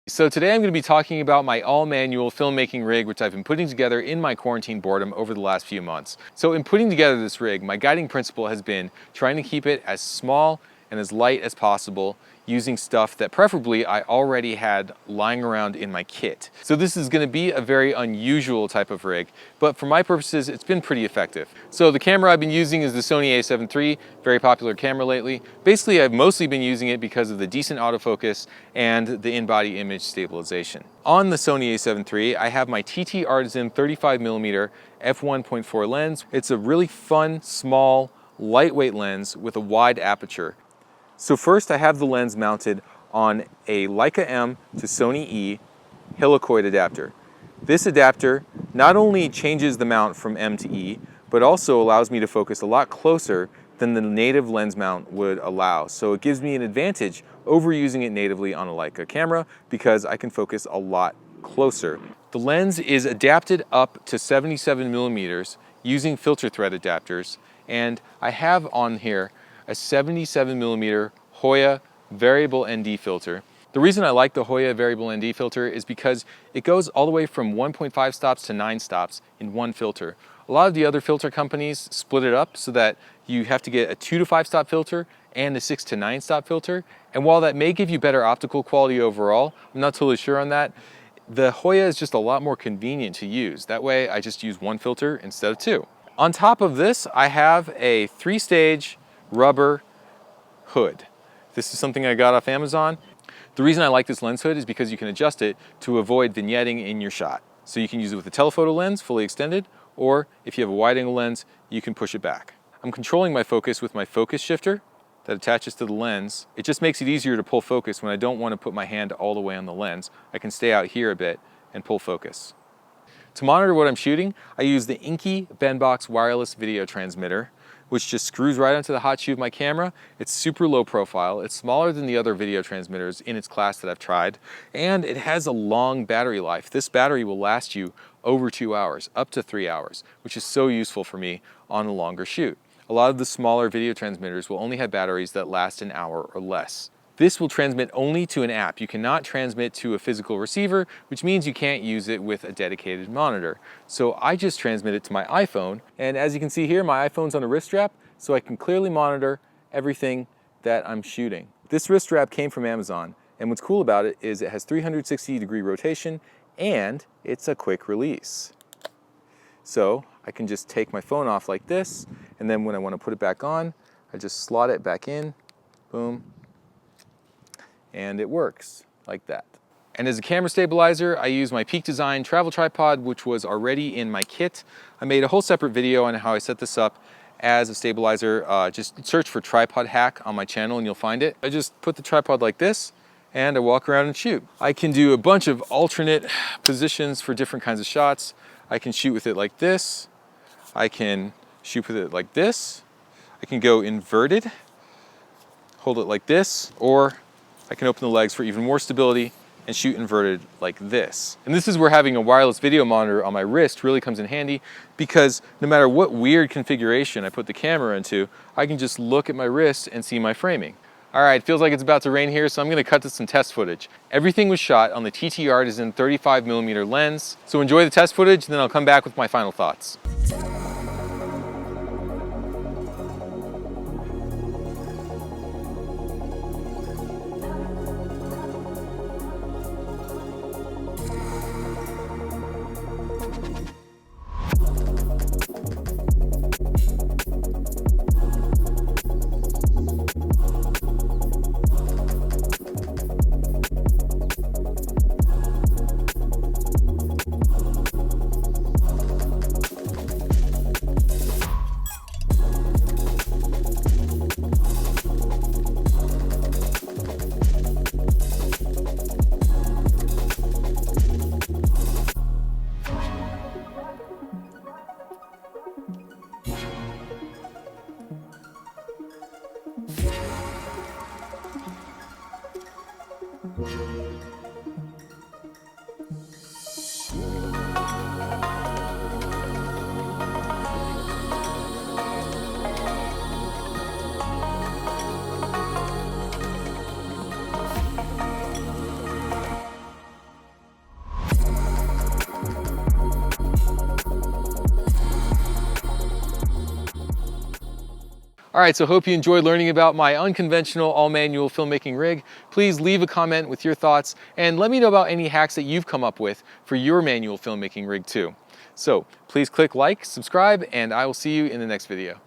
So today I'm going to be talking about my all-manual filmmaking rig, which I've been putting together in my quarantine boredom over the last few months. So in putting together this rig, my guiding principle has been trying to keep it as small and as light as possible, using stuff that preferably I already had lying around in my kit. So this is going to be a very unusual type of rig, but for my purposes, it's been pretty effective. So the camera I've been using is the Sony a7 III, very popular camera lately. Basically, I've mostly been using it because of the decent autofocus and the in-body image stabilization. On the Sony a7 III, I have my TT Artisan 35mm f1.4 lens. It's a really fun, small, lightweight lens with a wide aperture. So first I have the lens mounted on a Leica M to Sony E helicoid adapter. This adapter not only changes the mount from M to E, but also allows me to focus a lot closer than the native lens mount would allow. So it gives me an advantage over using it natively on a Leica camera because I can focus a lot closer. The lens is adapted up to 77mm using filter thread adapters, and I have on here a 77mm Hoya variable ND filter. The reason I like the Hoya variable ND filter is because it goes all the way from 1.5 stops to 9 stops in one filter. A lot of the other filter companies split it up so that you have to get a 2 to 5 stop filter and a 6 to 9 stop filter. And while that may give you better optical quality overall, I'm not totally sure on that, the Hoya is just a lot more convenient to use. That way I just use one filter instead of two. On top of this, I have a 3-stage rubber hood. This is something I got off Amazon. The reason I like this lens hood is because you can adjust it to avoid vignetting in your shot. So you can use it with a telephoto lens, fully extended, or if you have a wide angle lens, you can push it back. I'm controlling my focus with my focus shifter that attaches to the lens. It just makes it easier to pull focus when I don't want to put my hand all the way on the lens. I can stay out here a bit and pull focus. To monitor what I'm shooting, I use the Inky Benbox wireless video transmitter, which just screws right onto the hot shoe of my camera. It's super low profile. It's smaller than the other video transmitters in its class that I've tried, and it has a long battery life. This battery will last you over 2 hours, up to 3 hours, which is so useful for me on a longer shoot. A lot of the smaller video transmitters will only have batteries that last an hour or less. This will transmit only to an app. You cannot transmit to a physical receiver, which means you can't use it with a dedicated monitor. So I just transmit it to my iPhone, and as you can see here, my iPhone's on a wrist strap, so I can clearly monitor everything that I'm shooting. This wrist strap came from Amazon, and what's cool about it is it has 360-degree rotation, and it's a quick release. So I can just take my phone off like this, and then when I want to put it back on, I just slot it back in, boom, and it works like that. And as a camera stabilizer, I use my Peak Design travel tripod, which was already in my kit. I made a whole separate video on how I set this up as a stabilizer. Just search for tripod hack on my channel and you'll find it. I just put the tripod like this and I walk around and shoot. I can do a bunch of alternate positions for different kinds of shots. I can shoot with it like this. I can shoot with it like this. I can go inverted, hold it like this, or I can open the legs for even more stability and shoot inverted like this. And this is where having a wireless video monitor on my wrist really comes in handy, because no matter what weird configuration I put the camera into, I can just look at my wrist and see my framing. All right, feels like it's about to rain here, so I'm gonna cut to some test footage. Everything was shot on the TT Artisan 35mm lens. So enjoy the test footage, and then I'll come back with my final thoughts. All right, so hope you enjoyed learning about my unconventional all-manual filmmaking rig. Please leave a comment with your thoughts and let me know about any hacks that you've come up with for your manual filmmaking rig too. So please click like, subscribe, and I will see you in the next video.